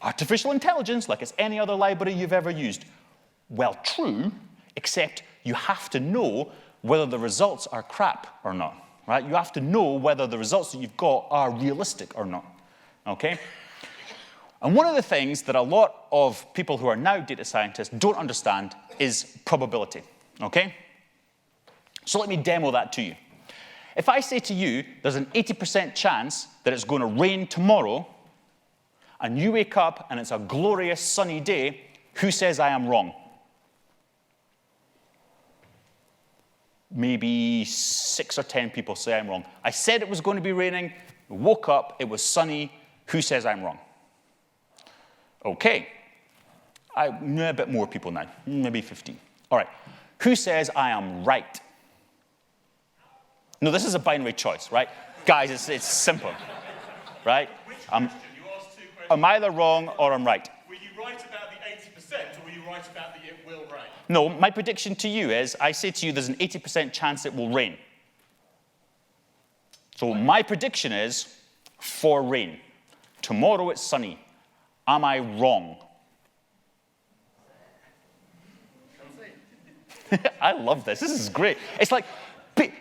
artificial intelligence like it's any other library you've ever used. Well, true, except you have to know whether the results are crap or not. Right? You have to know whether the results that you've got are realistic or not, okay? And one of the things that a lot of people who are now data scientists don't understand is probability, okay? So let me demo that to you. If I say to you, there's an 80% chance that it's going to rain tomorrow, and you wake up and it's a glorious sunny day, who says I am wrong? Maybe 6 or 10 people say I'm wrong. I said it was going to be raining, woke up, it was sunny. Who says I'm wrong? Okay. A bit more people now, maybe 15. All right. Who says I am right? No, this is a binary choice, right? Guys, it's simple, right? Which question? You asked 2 questions. I'm either wrong or I'm right. Were you right about the 80% or were you right about the it will rain? No, my prediction to you is, I say to you there's an 80% chance it will rain. So my prediction is for rain. Tomorrow it's sunny. Am I wrong? I love this. This is great. It's like,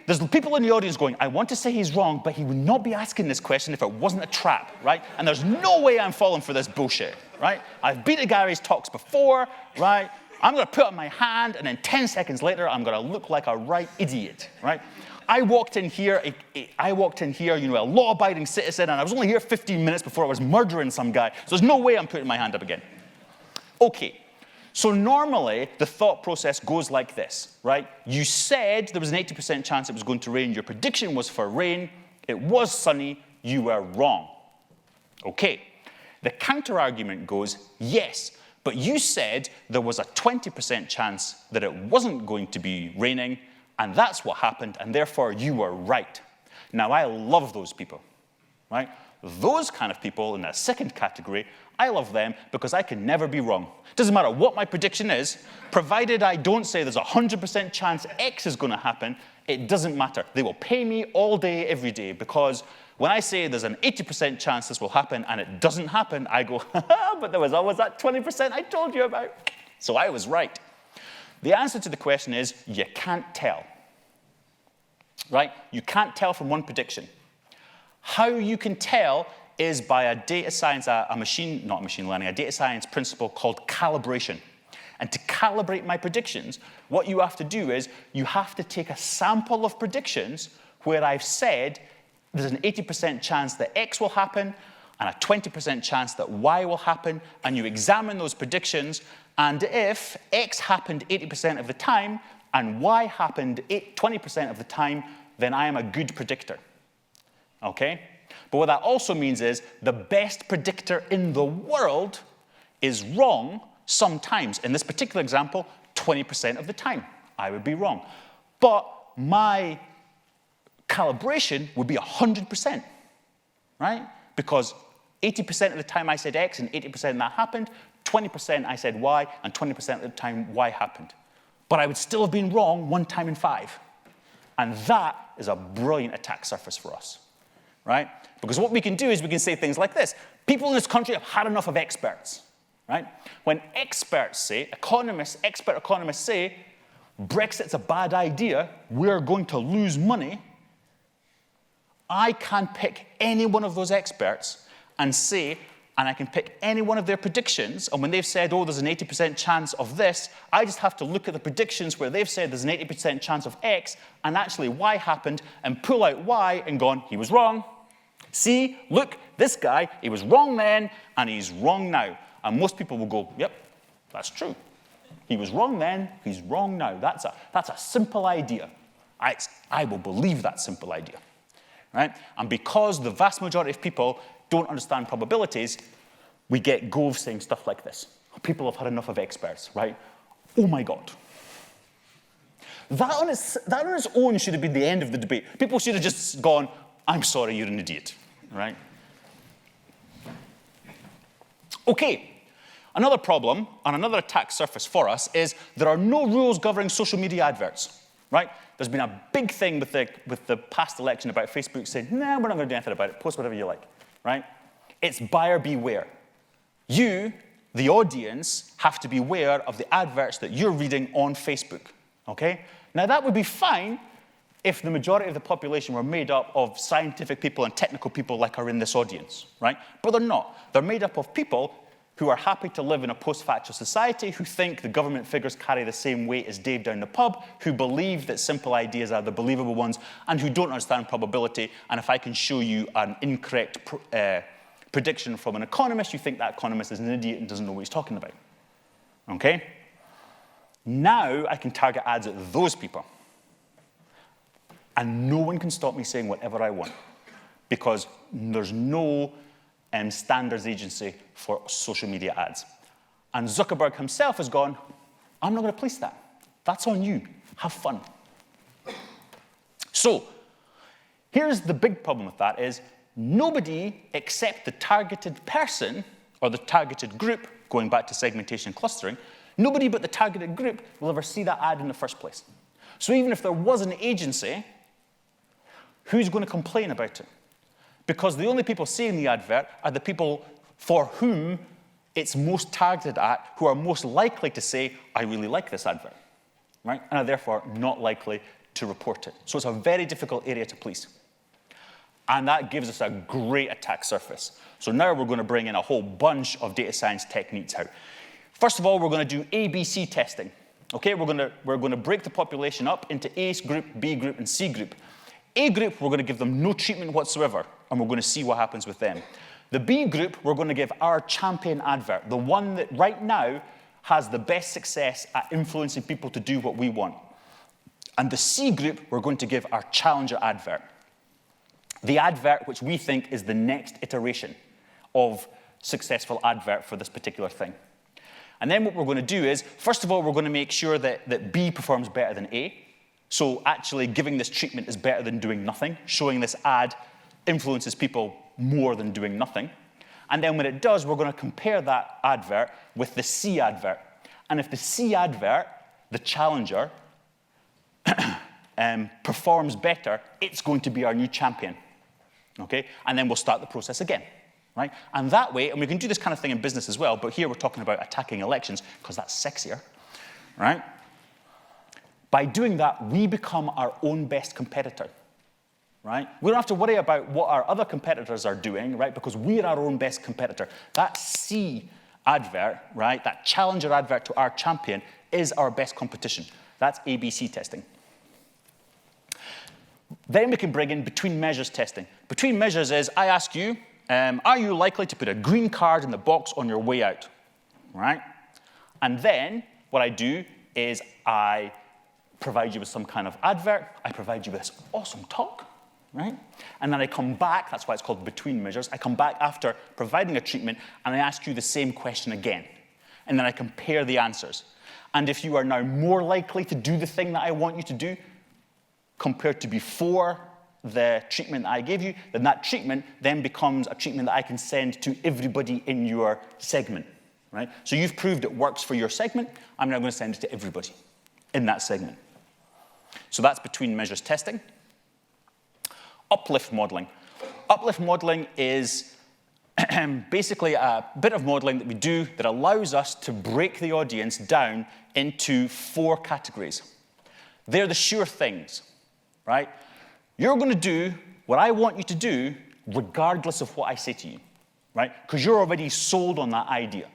there's people in the audience going, I want to say he's wrong, but he would not be asking this question if it wasn't a trap, right? And there's no way I'm falling for this bullshit, right? I've been at Gary's talks before, right? I'm going to put up my hand, and then 10 seconds later, I'm going to look like a right idiot, right? I walked in here, you know, a law-abiding citizen, and I was only here 15 minutes before I was murdering some guy. So there's no way I'm putting my hand up again. Okay. So normally, the thought process goes like this, right? You said there was an 80% chance it was going to rain. Your prediction was for rain. It was sunny. You were wrong. Okay. The counter-argument goes, yes, but you said there was a 20% chance that it wasn't going to be raining, and that's what happened, and therefore you were right. Now, I love those people, right? Those kind of people in that second category, I love them because I can never be wrong. Doesn't matter what my prediction is, provided I don't say there's a 100% chance X is going to happen, it doesn't matter. They will pay me all day, every day, because when I say there's an 80% chance this will happen and it doesn't happen, I go, haha, but there was always that 20% I told you about. So I was right. The answer to the question is you can't tell. Right? You can't tell from one prediction. How you can tell is by a data science, a data science principle called calibration. And to calibrate my predictions, what you have to do is you have to take a sample of predictions where I've said there's an 80% chance that X will happen and a 20% chance that Y will happen, and you examine those predictions, and if X happened 80% of the time and Y happened 20% of the time, then I am a good predictor. Okay? But what that also means is the best predictor in the world is wrong sometimes. In this particular example, 20% of the time, I would be wrong. But my calibration would be 100%, right? Because 80% of the time I said X and 80% that happened, 20% I said Y, and 20% of the time Y happened. But I would still have been wrong 1 time in 5. And that is a brilliant attack surface for us, right? Because what we can do is we can say things like this. People in this country have had enough of experts, right? When experts say, expert economists say, Brexit's a bad idea, we're going to lose money, I can pick any one of those experts and say, and I can pick any one of their predictions, and when they've said, oh, there's an 80% chance of this, I just have to look at the predictions where they've said there's an 80% chance of X, and actually Y happened, and pull out Y and gone, he was wrong. See, look, this guy, he was wrong then, and he's wrong now. And most people will go, yep, that's true. He was wrong then, he's wrong now. That's a simple idea. I will believe that simple idea, right? And because the vast majority of people don't understand probabilities, we get Gove saying stuff like this. People have had enough of experts, right? Oh my God. That on its own should have been the end of the debate. People should have just gone, I'm sorry, you're an idiot, right? Okay, another problem and another attack surface for us is there are no rules governing social media adverts, right? There's been a big thing with the past election about Facebook saying, nah, we're not going to do anything about it, post whatever you like, right? It's buyer beware. You, the audience, have to be aware of the adverts that you're reading on Facebook, okay? Now, that would be fine if the majority of the population were made up of scientific people and technical people like are in this audience, right? But they're not. They're made up of people who are happy to live in a post-factual society, who think the government figures carry the same weight as Dave down the pub, who believe that simple ideas are the believable ones, and who don't understand probability. And if I can show you an incorrect prediction from an economist, you think that economist is an idiot and doesn't know what he's talking about. Okay? Now I can target ads at those people. And no one can stop me saying whatever I want, because there's no standards agency for social media ads. And Zuckerberg himself has gone, I'm not going to police that. That's on you. Have fun. So here's the big problem with that is nobody except the targeted person or the targeted group, going back to segmentation and clustering, nobody but the targeted group will ever see that ad in the first place. So even if there was an agency, who's going to complain about it? Because the only people seeing the advert are the people for whom it's most targeted at, who are most likely to say, I really like this advert, right? And are therefore not likely to report it. So it's a very difficult area to police. And that gives us a great attack surface. So now we're going to bring in a whole bunch of data science techniques out. First of all, we're going to do ABC testing. Okay, we're going to break the population up into A group, B group, and C group. A group, we're going to give them no treatment whatsoever, and we're going to see what happens with them. The B group, we're going to give our champion advert, the one that right now has the best success at influencing people to do what we want. And the C group, we're going to give our challenger advert. The advert which we think is the next iteration of successful advert for this particular thing. And then what we're going to do is, first of all, we're going to make sure that B performs better than A. So actually giving this treatment is better than doing nothing. Showing this ad influences people more than doing nothing. And then when it does, we're going to compare that advert with the C advert. And if the C advert, the challenger, performs better, it's going to be our new champion. Okay? And then we'll start the process again. right? And that way, and we can do this kind of thing in business as well, but here we're talking about attacking elections because that's sexier, right? By doing that, we become our own best competitor, right? We don't have to worry about what our other competitors are doing, right? Because we're our own best competitor. That C advert, right? That challenger advert to our champion is our best competition. That's ABC testing. Then we can bring in between measures testing. Between measures is, I ask you, are you likely to put a green card in the box on your way out, right? And then what I do is I provide you with some kind of advert. I provide you with this awesome talk, right? And then I come back, that's why it's called between measures. I come back after providing a treatment and I ask you the same question again. And then I compare the answers. And if you are now more likely to do the thing that I want you to do compared to before the treatment that I gave you, then that treatment then becomes a treatment that I can send to everybody in your segment, right? So you've proved it works for your segment. I'm now going to send it to everybody in that segment. So that's between measures testing. Uplift modeling. Uplift modeling is basically a bit of modeling that we do that allows us to break the audience down into 4 categories. They're the sure things, right? You're going to do what I want you to do regardless of what I say to you, right? Because you're already sold on that idea,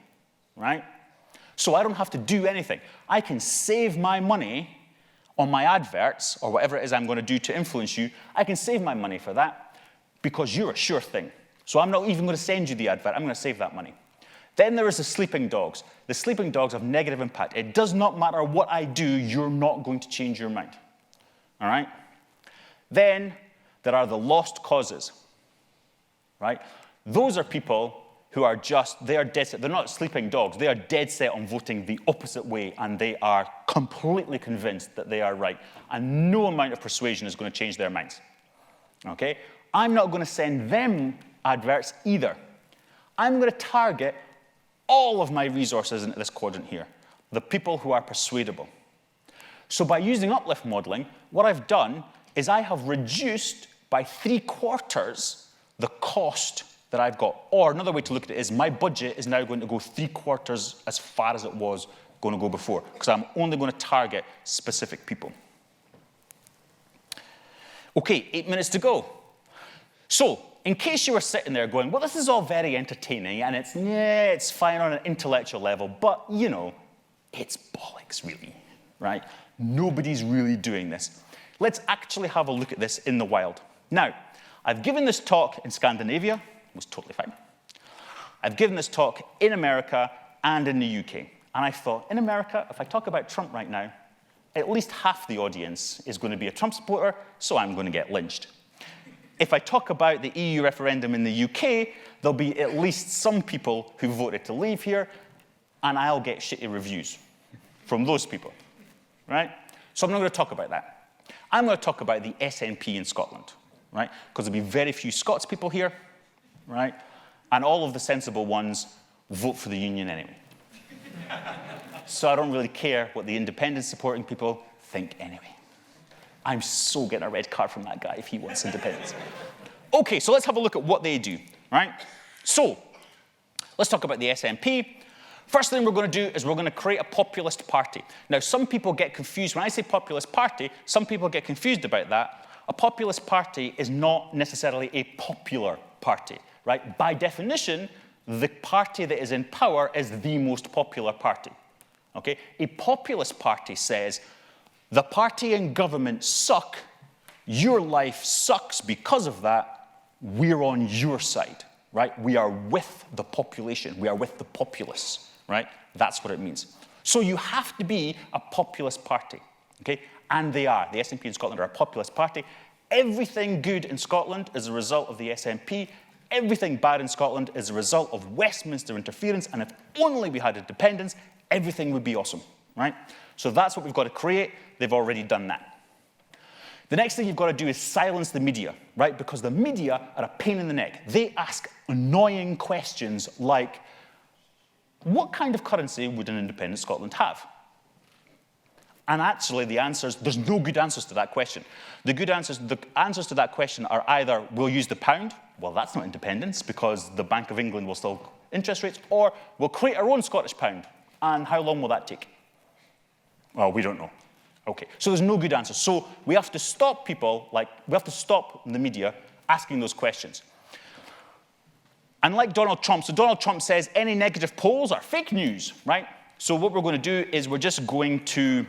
right? So I don't have to do anything. I can save my money on my adverts, or whatever it is I'm going to do to influence you. I can save my money for that because you're a sure thing. So I'm not even going to send you the advert. I'm going to save that money. Then there is the sleeping dogs. The sleeping dogs have negative impact. It does not matter what I do, you're not going to change your mind. All right? Then there are the lost causes, right? Those are people who are they are dead set. They're not sleeping dogs. They are dead set on voting the opposite way, and they are completely convinced that they are right. And no amount of persuasion is going to change their minds. Okay? I'm not going to send them adverts either. I'm going to target all of my resources into this quadrant here, the people who are persuadable. So by using uplift modeling, what I've done is I have reduced by 3/4 the cost that I've got. Or another way to look at it is my budget is now going to go 3/4 as far as it was going to go before, because I'm only going to target specific people. Okay, 8 minutes to go. So, in case you were sitting there going, well, this is all very entertaining, and it's fine on an intellectual level, but, you know, it's bollocks, really, right? Nobody's really doing this. Let's actually have a look at this in the wild. Now, I've given this talk in Scandinavia. It was totally fine. I've given this talk in America and in the UK. And I thought, in America, if I talk about Trump right now, at least half the audience is going to be a Trump supporter, so I'm going to get lynched. If I talk about the EU referendum in the UK, there'll be at least some people who voted to leave here, and I'll get shitty reviews from those people, right? So I'm not going to talk about that. I'm going to talk about the SNP in Scotland, right? Because there'll be very few Scots people here, right? And all of the sensible ones vote for the union anyway. So I don't really care what the independent supporting people think anyway. I'm so getting a red card from that guy if he wants independence. Okay, so let's have a look at what they do, right? So, let's talk about the SNP. First thing we're going to do is we're going to create a populist party. Now, some people get confused. When I say populist party, some people get confused about that. A populist party is not necessarily a popular party, right? By definition, the party that is in power is the most popular party, okay? A populist party says, the party and government suck, your life sucks because of that, we're on your side, right? We are with the population, we are with the populace, right? That's what it means. So you have to be a populist party, okay? And they are. The SNP in Scotland are a populist party. Everything good in Scotland is a result of the SNP. Everything bad in Scotland is a result of Westminster interference, and if only we had independence, everything would be awesome, right? So that's what we've got to create. They've already done that. The next thing you've got to do is silence the media, right? Because the media are a pain in the neck. They ask annoying questions like, what kind of currency would an independent Scotland have? And actually, there's no good answers to that question. The answers to that question are either we'll use the pound, well, that's not independence because the Bank of England will still interest rates, or we'll create our own Scottish pound. And how long will that take? Well, we don't know. Okay, so there's no good answer. So we have to stop the media asking those questions. And like Donald Trump, so Donald Trump says any negative polls are fake news, right? So what we're going to do is we're just going to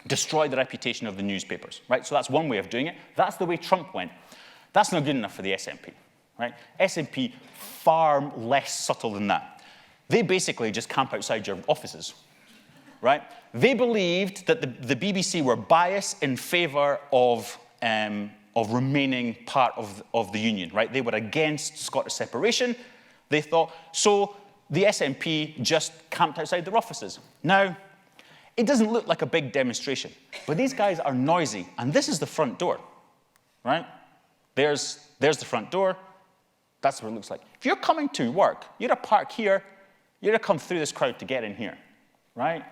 destroy the reputation of the newspapers, right? So that's one way of doing it. That's the way Trump went. That's not good enough for the SNP, right? SNP, far less subtle than that. They basically just camp outside your offices, right? They believed that the BBC were biased in favor of remaining part of the union, right? They were against Scottish separation, they thought. So the SNP just camped outside their offices. Now, it doesn't look like a big demonstration, but these guys are noisy, and this is the front door, right? There's the front door. That's what it looks like. If you're coming to work, you're to park here, you're to come through this crowd to get in here, right?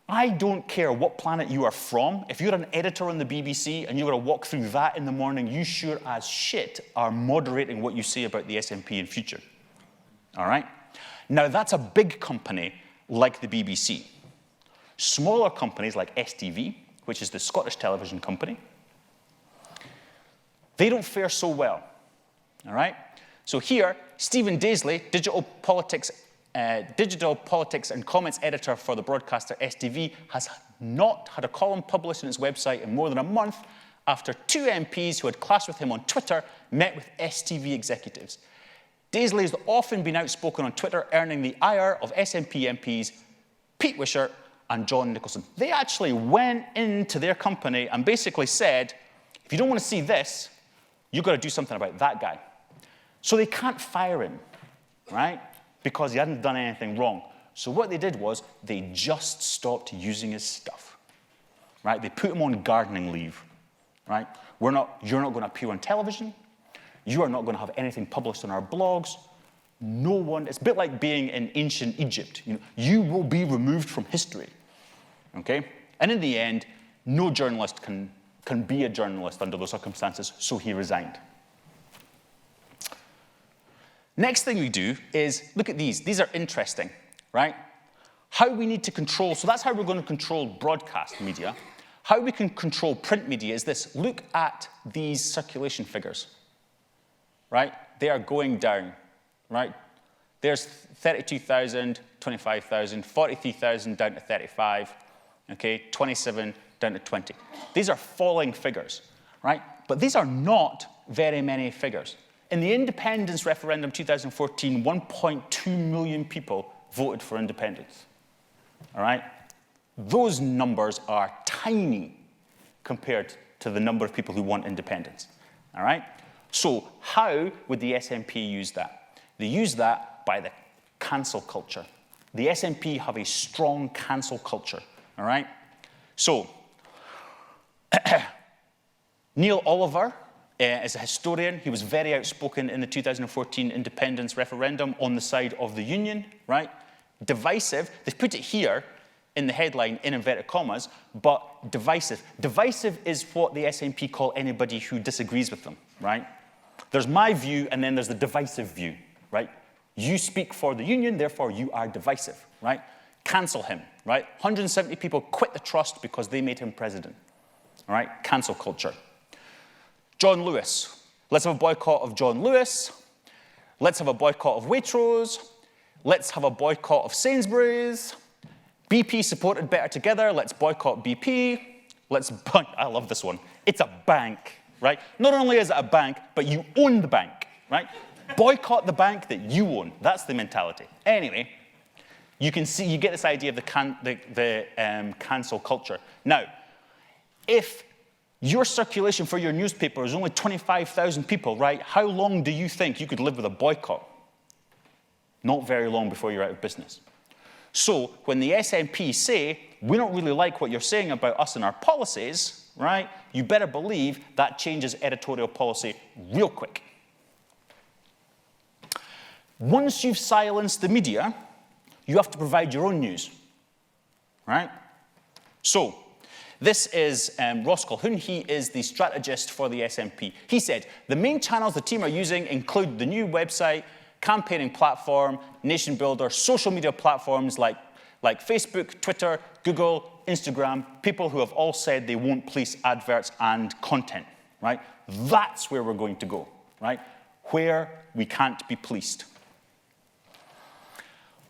I don't care what planet you are from. If you're an editor on the BBC and you're going to walk through that in the morning, you sure as shit are moderating what you say about the SNP in future. All right? Now, that's a big company like the BBC. Smaller companies like STV, which is the Scottish television company, they don't fare so well. All right? So here, Stephen Daisley, digital politics and comments editor for the broadcaster STV, has not had a column published on its website in more than a month after two MPs who had clashed with him on Twitter met with STV executives. Daisley has often been outspoken on Twitter, earning the ire of SNP MPs Pete Wishart and John Nicholson. They actually went into their company and basically said, if you don't want to see this, you've got to do something about that guy. So they can't fire him, right? Because he hadn't done anything wrong. So what they did was they just stopped using his stuff, right? They put him on gardening leave, right? You're not going to appear on television. You are not going to have anything published on our blogs. No one, it's a bit like being in ancient Egypt. You will be removed from history, okay? And in the end, no journalist can be a journalist under those circumstances, so he resigned. Next thing we do is look at these. These are interesting, right? How we need to control, so that's how we're going to control broadcast media. How we can control print media is this. Look at these circulation figures, right? They are going down, right? There's 32,000, 25,000, 43,000 down to 35, okay, 27 down to 20. These are falling figures, right? But these are not very many figures. In the independence referendum 2014, 1.2 million people voted for independence, all right? Those numbers are tiny compared to the number of people who want independence, all right? So how would the SNP use that? They use that by the cancel culture. The SNP have a strong cancel culture, all right? So Neil Oliver is a historian. He was very outspoken in the 2014 independence referendum on the side of the union, right? Divisive. They've put it here in the headline in inverted commas, but divisive. Divisive is what the SNP call anybody who disagrees with them, right? There's my view, and then there's the divisive view, right? You speak for the union, therefore you are divisive, right? Cancel him, right? 170 people quit the trust because they made him president, all right? Cancel culture. John Lewis. Let's have a boycott of John Lewis. Let's have a boycott of Waitrose. Let's have a boycott of Sainsbury's. BP supported Better Together. Let's boycott BP. I love this one. It's a bank, right? Not only is it a bank, but you own the bank, right? Boycott the bank that you own. That's the mentality. Anyway, you can see, you get this idea of the cancel culture. Now, if your circulation for your newspaper is only 25,000 people, right? How long do you think you could live with a boycott? Not very long before you're out of business. So when the SNP say, we don't really like what you're saying about us and our policies, right? You better believe that changes editorial policy real quick. Once you've silenced the media, you have to provide your own news. right? So, this is Ross Colquhoun. He is the strategist for the SNP. He said, the main channels the team are using include the new website, campaigning platform, nation builder, social media platforms like Facebook, Twitter, Google, Instagram, people who have all said they won't police adverts and content, right? That's where we're going to go, right? Where we can't be policed.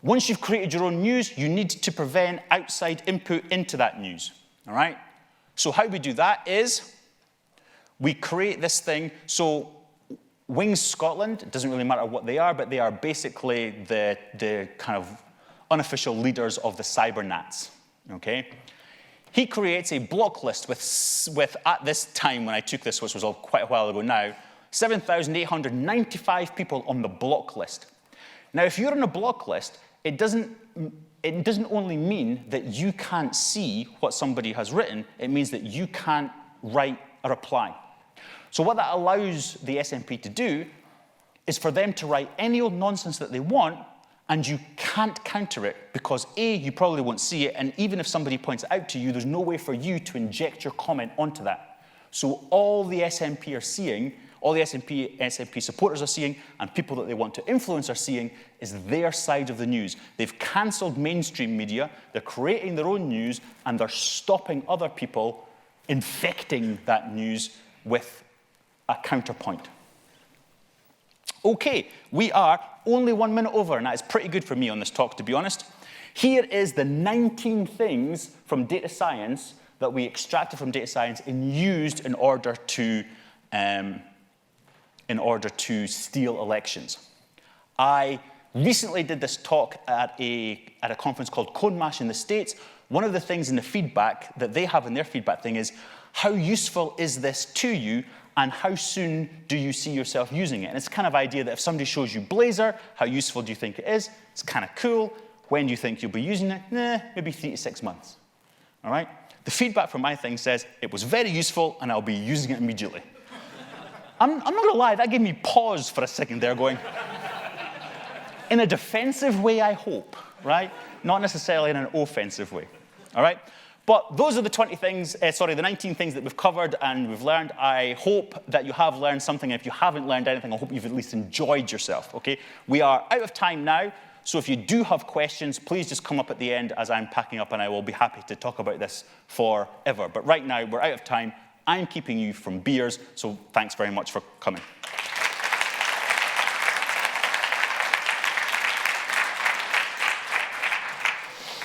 Once you've created your own news, you need to prevent outside input into that news, all right? So how we do that is we create this thing. So Wings Scotland, it doesn't really matter what they are, but they are basically the kind of unofficial leaders of the cybernats, okay? He creates a block list with at this time when I took this, which was quite a while ago now, 7,895 people on the block list. Now, if you're on a block list, it doesn't only mean that you can't see what somebody has written, it means that you can't write a reply. So what that allows the SNP to do is for them to write any old nonsense that they want, and you can't counter it because A, you probably won't see it, and even if somebody points it out to you, there's no way for you to inject your comment onto that. So all the SNP are seeing, all the SNP supporters are seeing, and people that they want to influence are seeing, is their side of the news. They've cancelled mainstream media, they're creating their own news, and they're stopping other people infecting that news with a counterpoint. Okay, we are only 1 minute over, and that is pretty good for me on this talk, to be honest. Here is the 19 things from data science that we extracted from data science and used in order to steal elections. I recently did this talk at a conference called Code Mash in the States. One of the things in the feedback that they have in their feedback thing is, how useful is this to you, and how soon do you see yourself using it? And it's kind of idea that if somebody shows you Blazor, how useful do you think it is? It's kind of cool. When do you think you'll be using it? Maybe 3 to 6 months. All right? The feedback from my thing says, it was very useful, and I'll be using it immediately. I'm not going to lie, that gave me pause for a second there going, in a defensive way, I hope, right? Not necessarily in an offensive way, all right? But those are the 19 things that we've covered and we've learned. I hope that you have learned something. If you haven't learned anything, I hope you've at least enjoyed yourself, okay? We are out of time now, so if you do have questions, please just come up at the end as I'm packing up, and I will be happy to talk about this forever. But right now, we're out of time. I'm keeping you from beers, so thanks very much for coming.